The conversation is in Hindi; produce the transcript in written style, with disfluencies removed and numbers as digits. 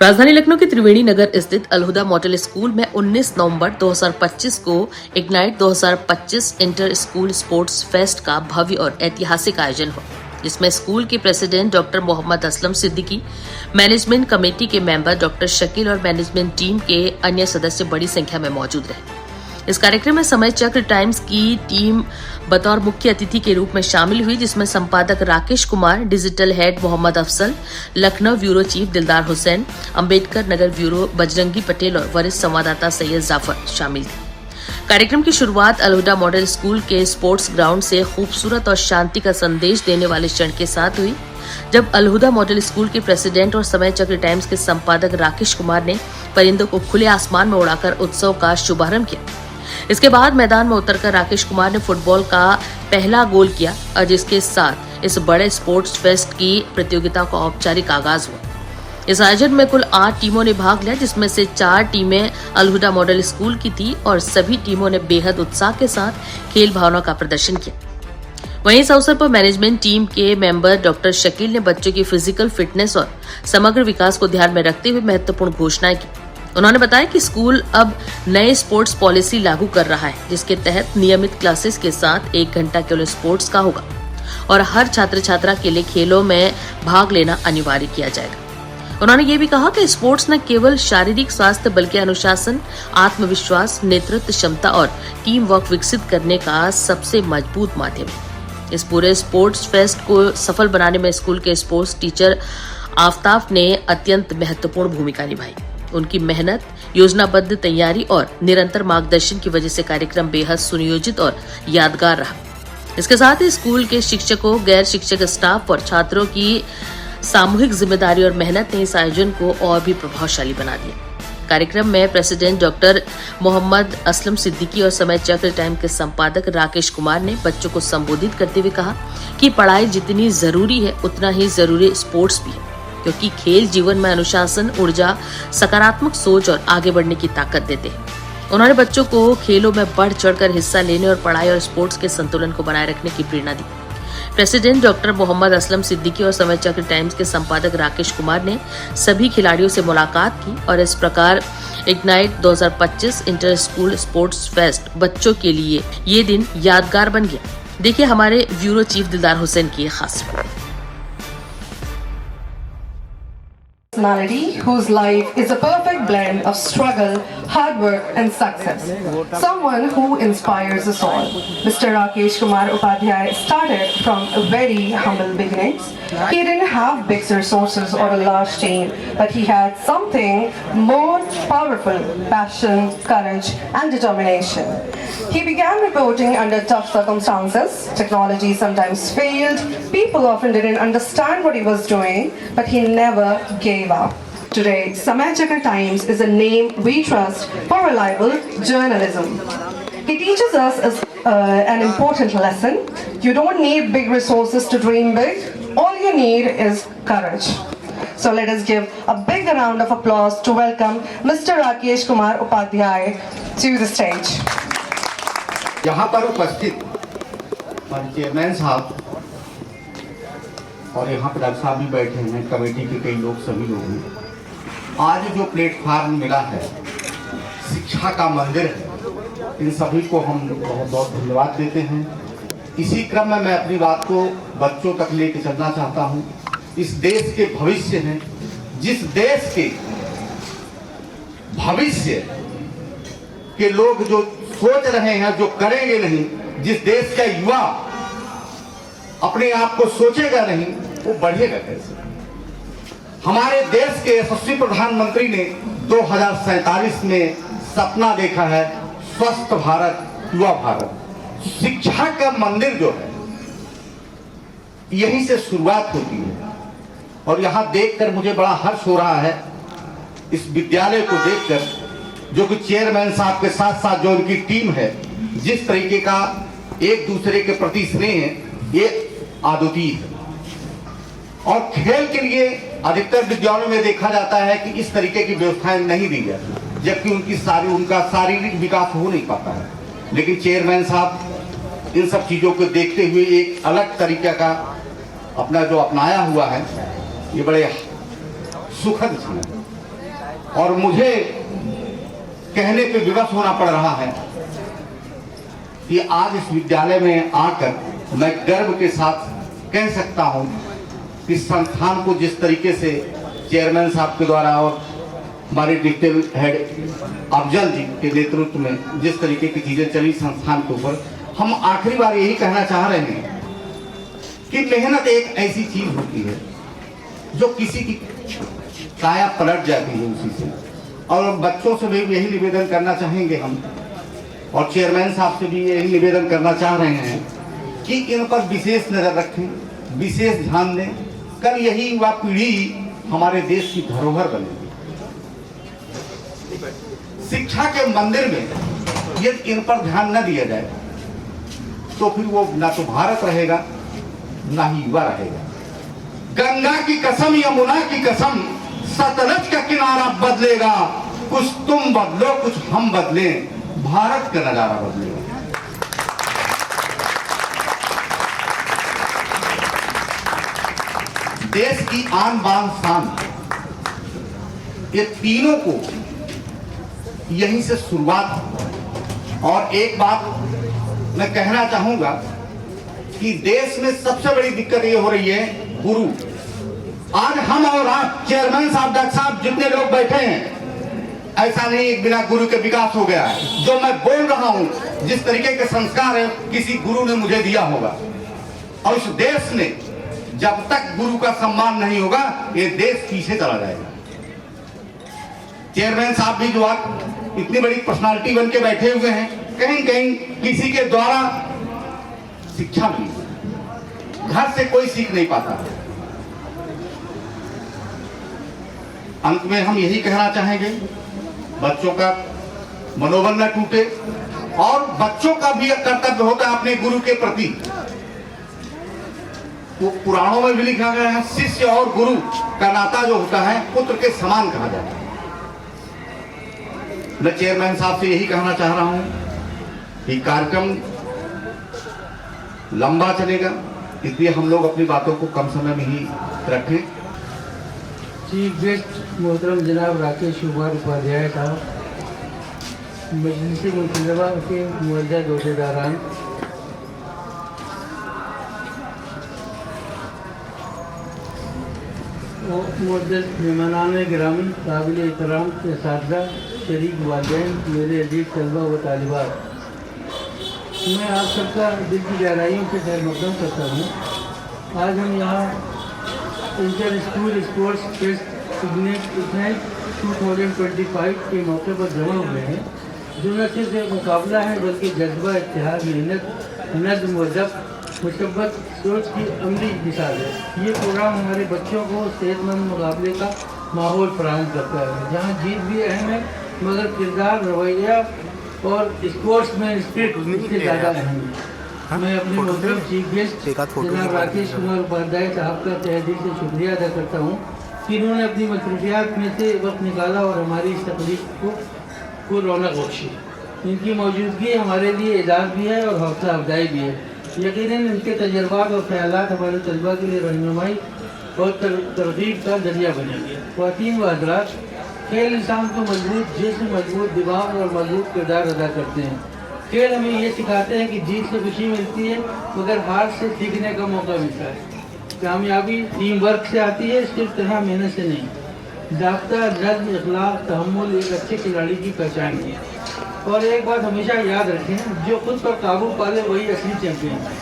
राजधानी लखनऊ के त्रिवेणी नगर स्थित अलहुदा मॉडल स्कूल में 19 नवंबर 2025 को ignite 2025 inter school sports fest का भव्य और ऐतिहासिक आयोजन हुआ, जिसमें स्कूल के president doctor Mohammad Aslam Siddiqui, management committee के मेंबर डॉक्टर शकील और मैनेजमेंट टीम के अन्य सदस्य बड़ी संख्या में मौजूद रहे। इस कार्यक्रम में समय चक्र टाइम्स की टीम बतौर मुख्य अतिथि के रूप में शामिल हुई, जिसमें संपादक Rakesh Kumar, digital head Mohammad Afsal, Lucknow bureau chief Dildar Hussain, Ambedkar Nagar bureau Bajrangi Patel और वरिष्ठ संवाददाता सैयद जाफर शामिल थे। कार्यक्रम की शुरुआत अलहुदा मॉडल स्कूल के स्पोर्ट्स ग्राउंड से खूबसूरत और शांति का संदेश देने वाले क्षण के साथ हुई, जब अलहुदा मॉडल स्कूल के प्रेसिडेंट और समय चक्र टाइम्स के संपादक राकेश कुमार ने परिंदों को खुले आसमान में उड़ाकर उत्सव का शुभारंभ किया। इसके बाद मैदान में उतरकर राकेश कुमार ने फुटबॉल का पहला गोल किया और जिसके साथ इस बड़े स्पोर्ट्स फेस्ट की प्रतियोगिता का औपचारिक आगाज हुआ। इस आयोजन में कुल 8 टीमों ने भाग लिया, जिसमें से 4 टीमें अलहुदा मॉडल स्कूल की थी और सभी टीमों ने बेहद उत्साह के साथ खेल भावना का प्रदर्शन किया। वहीं इस अवसर पर मैनेजमेंट टीम के मेंबर डॉक्टर शकील ने बच्चों की फिजिकल फिटनेस और समग्र विकास को ध्यान में रखते हुए महत्वपूर्ण घोषणाएं की। उन्होंने बताया कि स्कूल अब नए स्पोर्ट्स पॉलिसी लागू कर रहा है, जिसके तहत नियमित क्लासेस के साथ 1 घंटा केवल स्पोर्ट्स का होगा और हर छात्र छात्रा के लिए खेलों में भाग लेना अनिवार्य किया जाएगा। उन्होंने ये भी कहा कि स्पोर्ट्स न केवल शारीरिक स्वास्थ्य बल्कि अनुशासन, आत्मविश्वास, नेतृत्व क्षमता और टीम वर्क विकसित करने का सबसे मजबूत माध्यम है। इस पूरे स्पोर्ट्स फेस्ट को सफल बनाने में स्कूल के स्पोर्ट्स टीचर आफ्ताफ ने अत्यंत महत्वपूर्ण भूमिका निभाई। उनकी मेहनत, योजनाबद्ध तैयारी और निरंतर मार्गदर्शन की वजह से कार्यक्रम बेहद सुनियोजित और यादगार रहा। इसके साथ ही स्कूल के शिक्षकों, गैर शिक्षक स्टाफ और छात्रों की सामूहिक जिम्मेदारी और मेहनत ने इस आयोजन को और भी प्रभावशाली बना दिया। कार्यक्रम में प्रेसिडेंट डॉक्टर मोहम्मद असलम सिद्दीकी और समय चक्र टाइम के संपादक राकेश कुमार ने बच्चों को संबोधित करते हुए कहा कि पढ़ाई जितनी जरूरी है उतना ही जरूरी स्पोर्ट्स भी है, क्योंकि खेल जीवन में अनुशासन, ऊर्जा, सकारात्मक सोच और आगे बढ़ने की ताकत देते हैं। उन्होंने बच्चों को खेलों में बढ़ चढ़कर हिस्सा लेने और पढ़ाई और स्पोर्ट्स के संतुलन को बनाए रखने की प्रेरणा दी। प्रेसिडेंट डॉक्टर मोहम्मद असलम सिद्दीकी और समय चक्र टाइम्स के संपादक राकेश कुमार ने सभी खिलाड़ियों से मुलाकात की और इस प्रकार ignite 2025 inter school sports fest बच्चों के लिए ये दिन यादगार बन गया। देखिए हमारे ब्यूरो चीफ दिलदार हुसैन की खास report. Personality whose life is a perfect blend of struggle, hard work and success. Someone who inspires us all. Mr. Rakesh Kumar Upadhyay started from very humble beginnings. He didn't have big resources or a large team, but he had something more powerful: passion, courage and determination. He began reporting under tough circumstances. Technology sometimes failed. People often didn't understand what he was doing, but he never gave up. Today, Samay Chakra Times is a name we trust for reliable journalism. He teaches us an important lesson. You don't need big resources to dream big. All you need is courage. So let us give a big round of applause to welcome Mr. Rakesh Kumar Upadhyay to the stage. यहाँ पर उपस्थित चेयरमैन साहब और यहाँ पर डॉक्टर साहब भी बैठे हैं, कमेटी के कई लोग, सभी लोग हैं। आज जो प्लेटफार्म मिला है, शिक्षा का मंदिर है, इन सभी को हम बहुत बहुत धन्यवाद देते हैं। इसी क्रम में मैं अपनी बात को बच्चों तक लेके चलना चाहता हूँ। इस देश के भविष्य हैं, जिस देश के भविष्य के लोग जो सोच रहे हैं, जो करेंगे नहीं, जिस देश का युवा अपने आप को सोचेगा नहीं, वो बढ़ेगा कैसे? हमारे देश के यशस्वी प्रधानमंत्री ने 2047 में सपना देखा है स्वस्थ भारत, युवा भारत। शिक्षा का मंदिर जो है, यहीं से शुरुआत होती है और यहाँ देखकर मुझे बड़ा हर्ष हो रहा है। इस विद्यालय को देखकर, जो कि चेयरमैन साहब के साथ साथ जो उनकी टीम है, जिस तरीके का एक दूसरे के प्रति स्नेह है, ये अद्वितीय है। और खेल के लिए अधिकतर विद्यालयों में देखा जाता है कि इस तरीके की व्यवस्थाएं नहीं दी जाती, जबकि उनका शारीरिक विकास हो नहीं पाता है। लेकिन चेयरमैन साहब इन सब चीज़ों को देखते हुए एक अलग तरीके का अपना जो अपनाया हुआ है, ये बड़े सुखद क्षण है। और मुझे कहने पे विवश होना पड़ रहा है कि आज इस विद्यालय में आकर मैं गर्व के साथ कह सकता हूं कि संस्थान को जिस तरीके से चेयरमैन साहब के द्वारा और हमारे डिजिटल हेड अफजल जी के नेतृत्व में जिस तरीके की चीजें चली संस्थान के ऊपर, हम आखिरी बार यही कहना चाह रहे हैं कि मेहनत एक ऐसी चीज होती है जो किसी की काया पलट जाती है उसी से। और बच्चों से भी यही निवेदन करना चाहेंगे हम, और चेयरमैन साहब से भी यही निवेदन करना चाह रहे हैं कि इन पर विशेष नजर रखें, विशेष ध्यान दें। कल यही युवा पीढ़ी हमारे देश की धरोहर बनेगी। शिक्षा के मंदिर में यदि इन पर ध्यान न दिया जाए तो फिर वो ना तो भारत रहेगा ना ही युवा रहेगा। गंगा की कसम, यमुना की कसम, सतलज का किनारा बदलेगा, कुछ तुम बदलो कुछ हम बदले, भारत का नजारा बदलेगा। देश की आन बान शान, ये तीनों को यहीं से शुरुआत। और एक बात मैं कहना चाहूंगा कि देश में सबसे बड़ी दिक्कत ये हो रही है, गुरु। आज हम और आप, चेयरमैन साहब, डॉक्टर साहब, जितने लोग बैठे हैं, ऐसा नहीं एक बिना गुरु के विकास हो गया है। जो मैं बोल रहा हूं, जिस तरीके के संस्कार है, किसी गुरु ने मुझे दिया होगा। और इस देश में जब तक गुरु का सम्मान नहीं होगा, ये देश पीछे चला जाएगा। चेयरमैन साहब भी जो आप इतनी बड़ी पर्सनालिटी बन के बैठे हुए हैं, कहीं कहीं किसी के द्वारा शिक्षा मिली, घर से कोई सीख नहीं पाता। अंत में हम यही कहना चाहेंगे, बच्चों का मनोबल न टूटे, और बच्चों का भी कर्तव्य होता है अपने गुरु के प्रति। वो पुराणों में भी लिखा गया है, शिष्य और गुरु का नाता जो होता है पुत्र के समान कहा जाता है। मैं चेयरमैन साहब से यही कहना चाह रहा हूं कि कार्यक्रम लंबा चलेगा, इसलिए हम लोग अपनी बातों को कम समय में ही रखें। चीफ गेस्ट मोहतरम जनाब राकेश कुमार उपाध्याय साहब, मजलिस मुतलबा के मुअज़्ज़ज़ अहदेदारान, मुअज़्ज़ज़ मेहमानान गिरामी, काबिल एहतराम असातिज़ा, शरीक वालिदैन, मेरे अजीज तलबा व तालिबात, मैं आप सबका दिल की गहराइयों से खैर मक़दम करता हूँ। आज हम यहाँ inter school sports fest ignite 2025 के मौके पर जमा हुए हैं, जो न सिर्फ एक मुकाबला है बल्कि जज्बा, इत्तेहाद, मेहनत, नज़्म व ज़ब्त, मुशब्बत सोच की अमली मिसाल है। ये प्रोग्राम हमारे बच्चों को सेहतमंद मुकाबले का माहौल फराहम करता है, जहाँ जीत भी अहम है मगर किरदार, रवैया और स्पोर्ट्स में स्पिरिट इससे ज़्यादा अहम है। मैं अपने मोहतरम चीफ गेस्ट जनाब राकेश कुमार उपाध्याय साहब का तहे दिल से शुक्रिया अदा करता हूँ कि इन्होंने अपनी मसरूफियात में से वक्त निकाला और हमारी इस तकलीफ को रौनक बख्शी। इनकी मौजूदगी हमारे लिए एजाज़ भी है और हौसला अफजाई भी है। यकीनन इनके तजर्बात और ख्यालात हमारे तलबा के लिए रहनुमाई और तरगीब का जरिया बनेंगे। ख़वातीन व हज़रात, खेल इंसान को मजबूत जिस्म, मजबूत दिमाग और मजबूत किरदार अदा करते हैं। खेल हमें ये सिखाते हैं कि जीत से खुशी मिलती है मगर हार से सीखने का मौका मिलता है। कामयाबी टीम वर्क से आती है, सिर्फ तरह मेहनत से नहीं। ज़ाब्ता, नज़्म, इखलाक, तहम्मुल एक अच्छे खिलाड़ी की पहचान है। और एक बात हमेशा याद रखें, जो खुद पर काबू पाले वही असली चैंपियन है।